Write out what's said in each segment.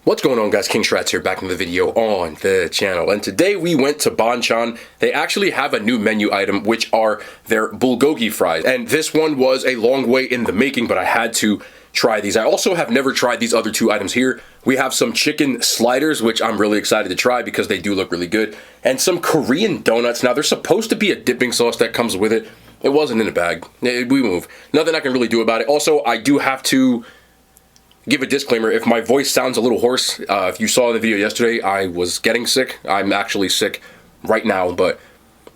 What's going on, guys? King Shrats here, back in the video on the channel, and today we went to Bonchon. They actually have a new menu item, which are their Bulgogi Fries, and this one was a long way in the making, but I had to try these. I also have never tried these other two items here. We have some chicken sliders, which I'm really excited to try because they do look really good, and some Korean donuts. Now, there's supposed to be a dipping sauce that comes with it. It wasn't in a bag. We move. Nothing I can really do about it. Also, I do have to give a disclaimer. If my voice sounds a little hoarse, if you saw in the video yesterday, I was getting sick. I'm actually sick right now, but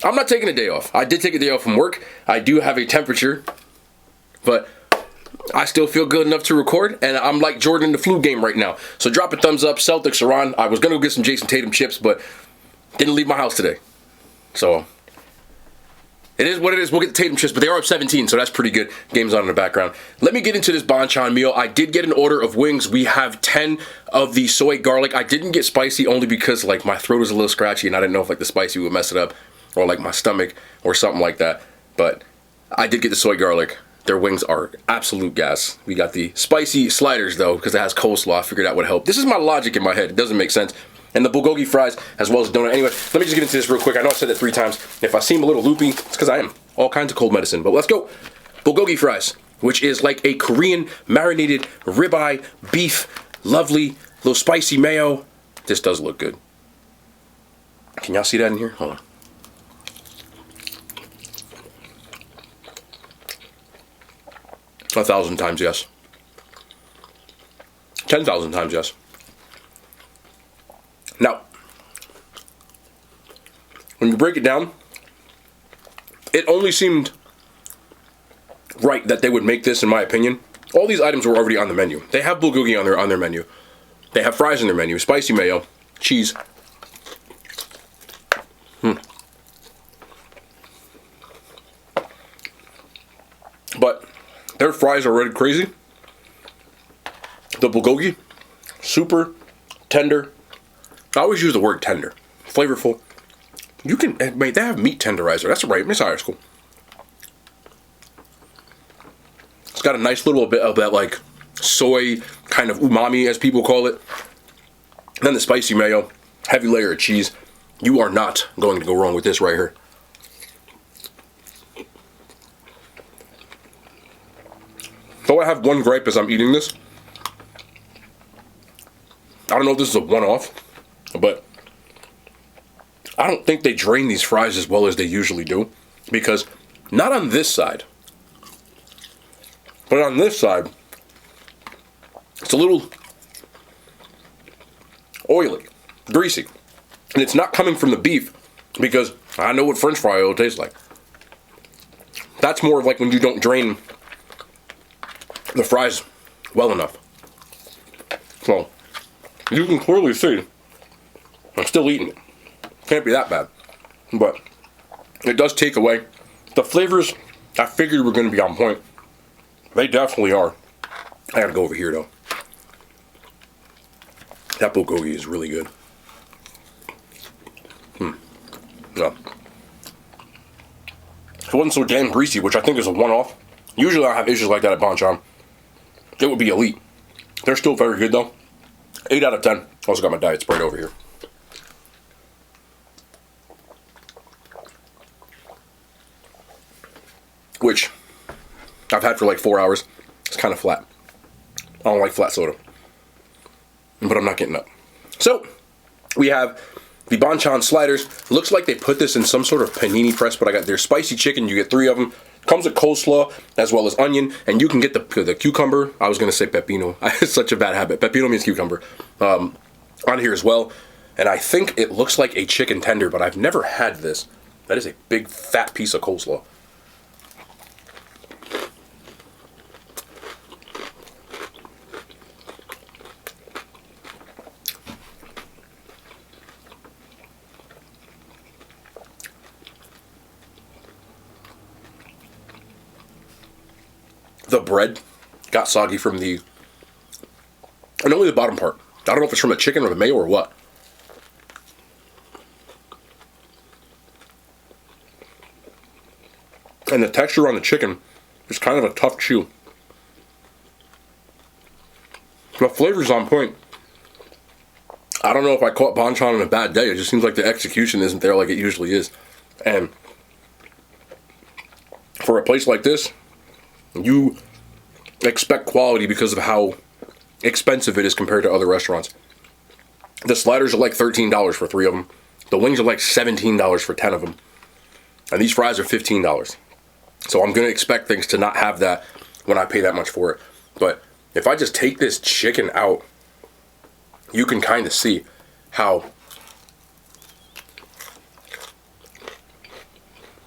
I'm not taking a day off. I did take a day off from work. I do have a temperature, but I still feel good enough to record, and I'm like Jordan in the flu game right now. So drop a thumbs up. Celtics are on. I was going to go get some Jason Tatum chips, but didn't leave my house today. So it is what it is. We'll get the Tatum chips, but they are up 17, so that's pretty good. Game's on in the background. Let me get into this Bonchon meal. I did get an order of wings. We have 10 of the soy garlic. I didn't get spicy only because like my throat was a little scratchy and I didn't know if like the spicy would mess it up or like my stomach or something like that. But I did get the soy garlic. Their wings are absolute gas. We got the spicy sliders though because it has coleslaw. I figured that would help. This is my logic in my head. It doesn't make sense. And the Bulgogi Fries, as well as the donut. Anyway, let me just get into this real quick. I know I said that 3 times. If I seem a little loopy, it's because I am. All kinds of cold medicine. But let's go. Bulgogi Fries, which is like a Korean marinated ribeye beef. Lovely. Little spicy mayo. This does look good. Can y'all see that in here? Hold on. A 1,000 times yes. 10,000 times yes. Now, when you break it down, it only seemed right that they would make this, in my opinion. All these items were already on the menu. They have bulgogi on their menu. They have fries in their menu, spicy mayo, cheese. But their fries are already crazy. The bulgogi, super tender. I always use the word tender. Flavorful. You can, mate, they have meat tenderizer. That's right, Miss High School. It's got a nice little bit of that, like, soy kind of umami, as people call it. And then the spicy mayo, heavy layer of cheese. You are not going to go wrong with this right here. Though I have one gripe as I'm eating this. I don't know if this is a one-off, but I don't think they drain these fries as well as they usually do, because not on this side, but on this side, it's a little oily, greasy, and it's not coming from the beef, because I know what French fry oil tastes like. That's more of like when you don't drain the fries well enough. So you can clearly see I'm still eating it. Can't be that bad. But it does take away. The flavors I figured were going to be on point. They definitely are. I gotta go over here though. That bulgogi is really good. Yeah. If it wasn't so damn greasy, which I think is a one-off. Usually I have issues like that at Bonchon. It would be elite. They're still very good though. 8 out of 10. Also got my diet Sprite over here. Which I've had for like 4 hours. It's kind of flat. I don't like flat soda. But I'm not getting up. So, we have the Bonchon sliders. Looks like they put this in some sort of panini press, but I got their spicy chicken. You get 3 of them. Comes with coleslaw as well as onion, and you can get the cucumber. I was going to say pepino. It's such a bad habit. Pepino means cucumber. On here as well. And I think it looks like a chicken tender, but I've never had this. That is a big fat piece of coleslaw. The bread got soggy from and only the bottom part. I don't know if it's from the chicken or the mayo or what. And the texture on the chicken is kind of a tough chew. The flavor's on point. I don't know if I caught Bonchon on a bad day. It just seems like the execution isn't there like it usually is. And for a place like this, you expect quality because of how expensive it is compared to other restaurants. The sliders are like $13 for 3 of them. The wings are like $17 for 10 of them. And these fries are $15. So I'm going to expect things to not have that when I pay that much for it. But if I just take this chicken out, you can kind of see how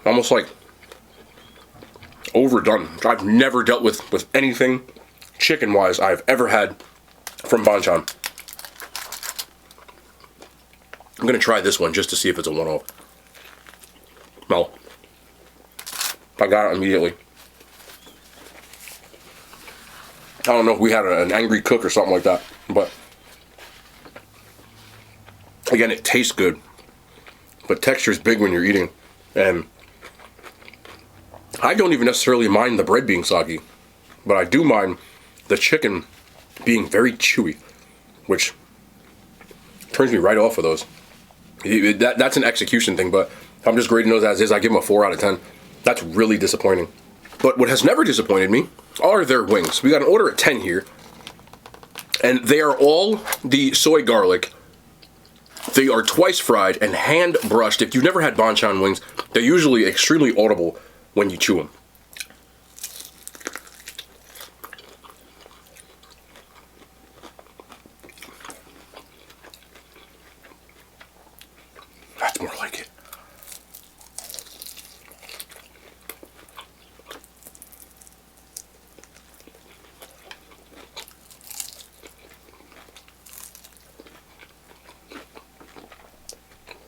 almost like overdone. I've never dealt with anything chicken-wise I've ever had from Bonchon. I'm going to try this one just to see if it's a one-off. No. I got it immediately. I don't know if we had an angry cook or something like that, but again, it tastes good, but texture is big when you're eating, and I don't even necessarily mind the bread being soggy, but I do mind the chicken being very chewy, which turns me right off of those. That's an execution thing, but I'm just grading those as is. I give them a 4 out of 10. That's really disappointing. But what has never disappointed me are their wings. We got an order at 10 here, and they are all the soy garlic. They are twice fried and hand brushed. If you've never had Bonchon wings, they're usually extremely audible when you chew them. That's more like it.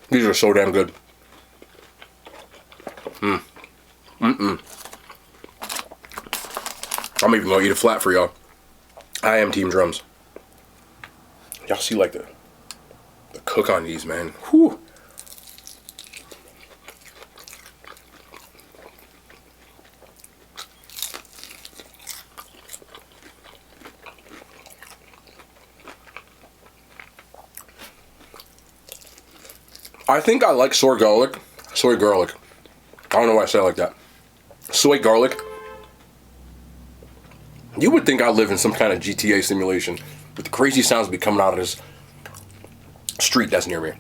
These are so damn good. I'm even gonna eat it flat for y'all. I am Team Drums. Y'all see like the cook on these, man. Whew. I think I like soy garlic. Soy garlic. I don't know why I say it like that. Soy garlic. You would think I live in some kind of GTA simulation with the crazy sounds be coming out of this street that's near me.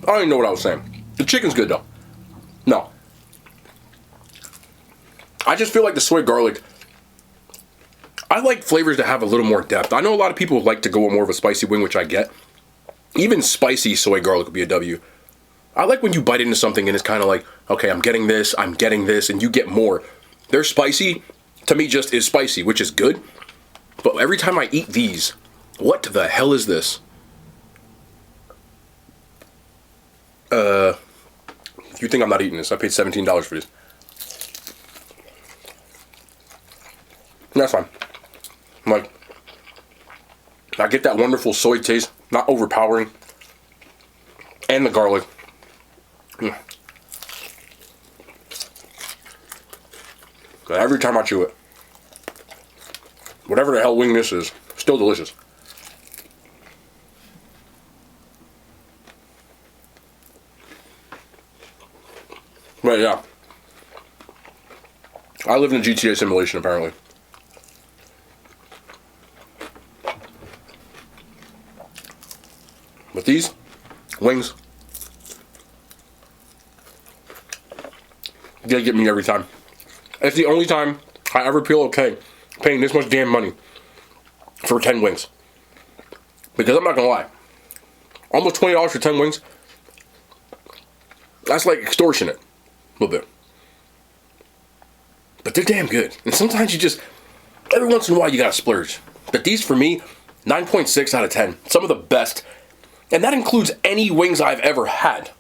I don't even know what I was saying. The chicken's good though. No. I just feel like the soy garlic, I like flavors that have a little more depth. I know a lot of people like to go with more of a spicy wing, which I get. Even spicy soy garlic would be a W. I like when you bite into something and it's kind of like, okay, I'm getting this, and you get more. Their spicy, to me, just is spicy, which is good. But every time I eat these, what the hell is this? If you think I'm not eating this, I paid $17 for this. And that's fine. Like, I get that wonderful soy taste, not overpowering, and the garlic. Every time I chew it, whatever the hell wing this is, still delicious. But yeah, I live in a GTA simulation apparently. But these wings, they get me every time. It's the only time I ever feel okay paying this much damn money for 10 wings. Because I'm not gonna lie, almost $20 for 10 wings, that's like extortionate, a little bit. But they're damn good. And sometimes you just, every once in a while you gotta splurge. But these for me, 9.6 out of 10. Some of the best. And that includes any wings I've ever had.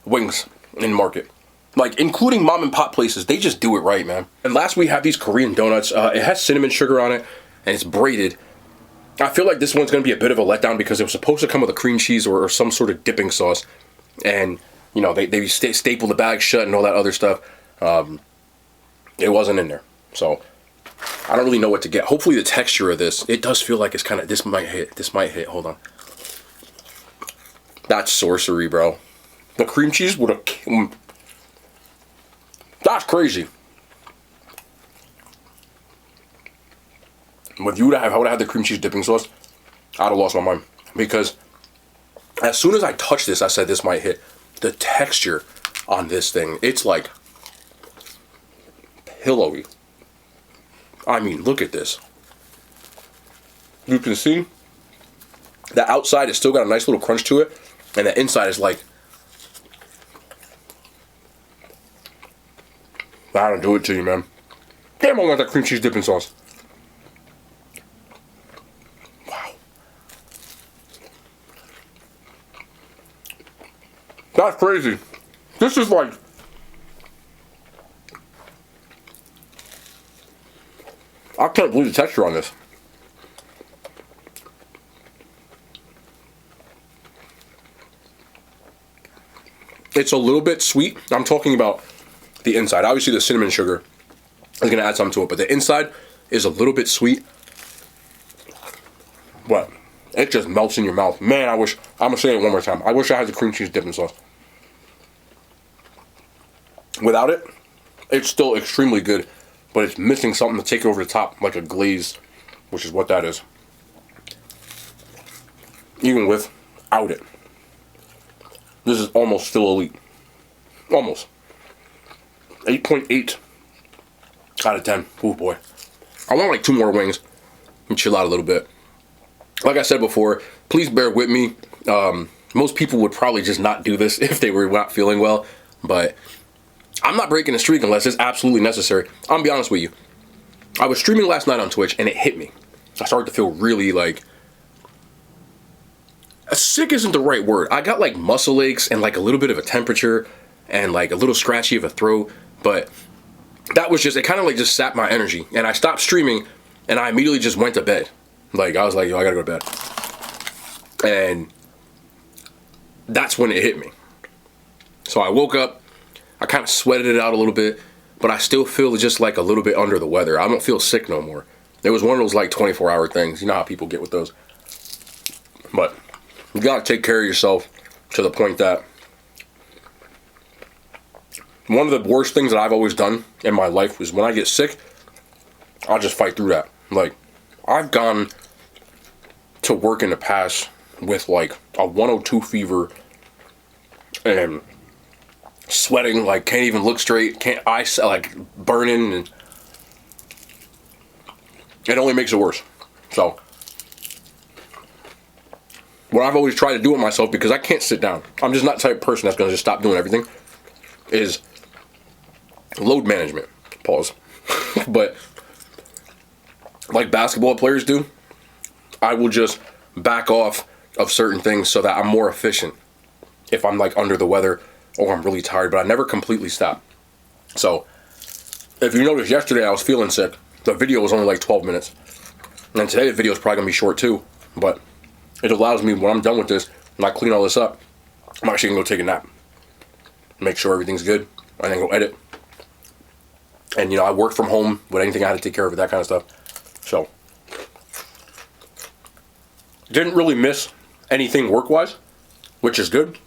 Wings in market. Like, including mom and pop places, they just do it right, man. And last we have these Korean donuts. It has cinnamon sugar on it, and it's braided. I feel like this one's going to be a bit of a letdown because it was supposed to come with a cream cheese or some sort of dipping sauce. And, you know, they staple the bag shut and all that other stuff. It wasn't in there. So, I don't really know what to get. Hopefully the texture of this, it does feel like it's kind of, this might hit, hold on. That's sorcery, bro. The cream cheese would have, that's crazy. If you would have had the cream cheese dipping sauce, I'd have lost my mind. Because as soon as I touched this, I said this might hit. The texture on this thing, it's like pillowy. I mean, look at this. You can see the outside has still got a nice little crunch to it, and the inside is like, I don't do it to you, man. Damn, I got that cream cheese dipping sauce. Wow. That's crazy. This is like, I can't believe the texture on this. It's a little bit sweet. I'm talking about the inside. Obviously the cinnamon sugar is going to add something to it, but the inside is a little bit sweet. But it just melts in your mouth. Man, I'm going to say it one more time. I wish I had the cream cheese dipping sauce. Without it, it's still extremely good, but it's missing something to take over the top, like a glaze, which is what that is. Even without it. This is almost still elite. Almost. 8.8 out of 10. Oh boy. I want like 2 more wings and chill out a little bit. Like I said before, please bear with me. Most people would probably just not do this if they were not feeling well, but I'm not breaking a streak unless it's absolutely necessary. I'm gonna be honest with you. I was streaming last night on Twitch and it hit me. I started to feel really like, sick isn't the right word. I got like muscle aches and like a little bit of a temperature and like a little scratchy of a throat, but that was just, it kind of like just sapped my energy, and I stopped streaming and I immediately just went to bed. Like I was like, yo, I gotta go to bed. And that's when it hit me. So I woke up, I kind of sweated it out a little bit, but I still feel just like a little bit under the weather. I don't feel sick no more. It was one of those like 24-hour things. You know how people get with those. But you gotta take care of yourself to the point that one of the worst things that I've always done in my life was when I get sick, I'll just fight through that. Like, I've gone to work in the past with like a 102 fever and sweating, like can't even look straight, like burning, and it only makes it worse. So what I've always tried to do with myself, because I can't sit down, I'm just not the type of person that's going to just stop doing everything, is load management. Pause. But like basketball players do, I will just back off of certain things so that I'm more efficient if I'm like under the weather or I'm really tired, but I never completely stop. So if you noticed, yesterday I was feeling sick. The video was only like 12 minutes. And today the video is probably going to be short too, but it allows me, when I'm done with this and I clean all this up, I'm actually going to go take a nap. Make sure everything's good, and then go edit. And you know, I work from home with anything I had to take care of, that kind of stuff. So didn't really miss anything work-wise, which is good.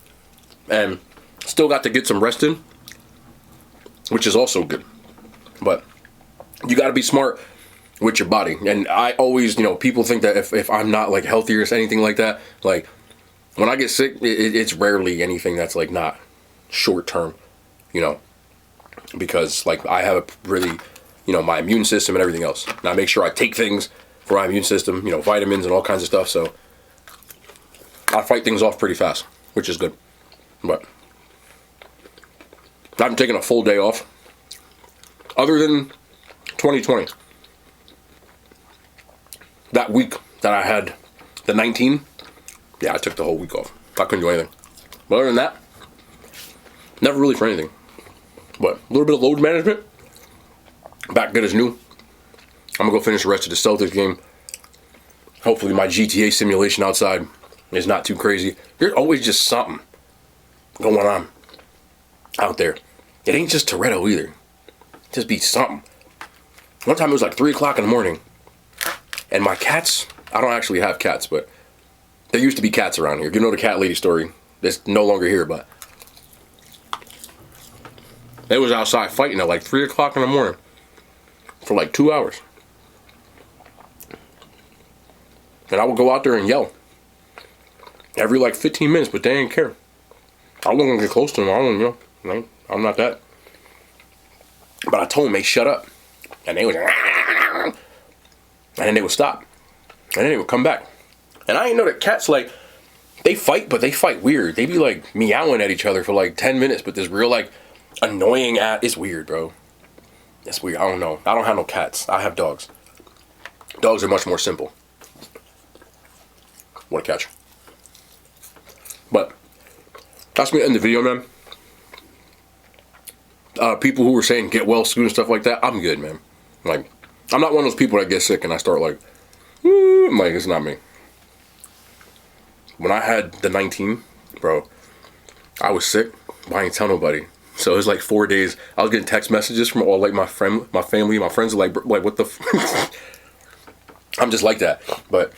And still got to get some rest in, which is also good. But you got to be smart with your body. And I always, you know, people think that if I'm not like healthy or anything like that, like when I get sick, it's rarely anything that's like not short term, you know, because like I have a really, you know, my immune system and everything else. And I make sure I take things for my immune system, you know, vitamins and all kinds of stuff. So I fight things off pretty fast, which is good. But I haven't taken a full day off other than 2020. That week that I had the 19, yeah, I took the whole week off. I couldn't do anything. But other than that, never really for anything. But a little bit of load management, back good as new. I'm gonna go finish the rest of the Celtics game. Hopefully my GTA simulation outside is not too crazy. There's always just something going on out there. It ain't just Toretto either. Just be something. One time it was like 3 o'clock in the morning. And my cats, I don't actually have cats, but there used to be cats around here. You know the cat lady story. It's no longer here, but they was outside fighting at like 3 o'clock in the morning for like 2 hours. And I would go out there and yell every like 15 minutes, but they didn't care. I wasn't gonna get close to them. I don't, I'm not that. But I told them, hey, shut up. And they was like, and then they would stop. And then they would come back. And I didn't know that cats, like, they fight, but they fight weird. They be like meowing at each other for like 10 minutes, but this real like annoying it's weird, bro. It's weird. I don't know. I don't have no cats. I have dogs. Dogs are much more simple. What a catch. But that's me to end the video, man. People who were saying get well soon and stuff like that, I'm good, man. Like, I'm not one of those people that get sick and I start like, I'm like, it's not me. When I had the 19, bro, I was sick, but I didn't tell nobody. So it was like 4 days. I was getting text messages from all like my family, my friends are like what the I'm just like that. But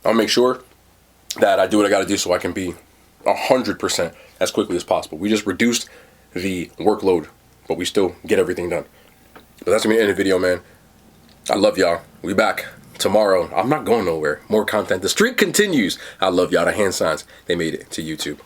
I'll make sure that I do what I gotta do so I can be 100% as quickly as possible. We just reduced the workload, but we still get everything done. But that's gonna be the end of the video, man. I love y'all. We back tomorrow. I'm not going nowhere. More content. The streak continues. I love y'all. The hand signs, they made it to YouTube.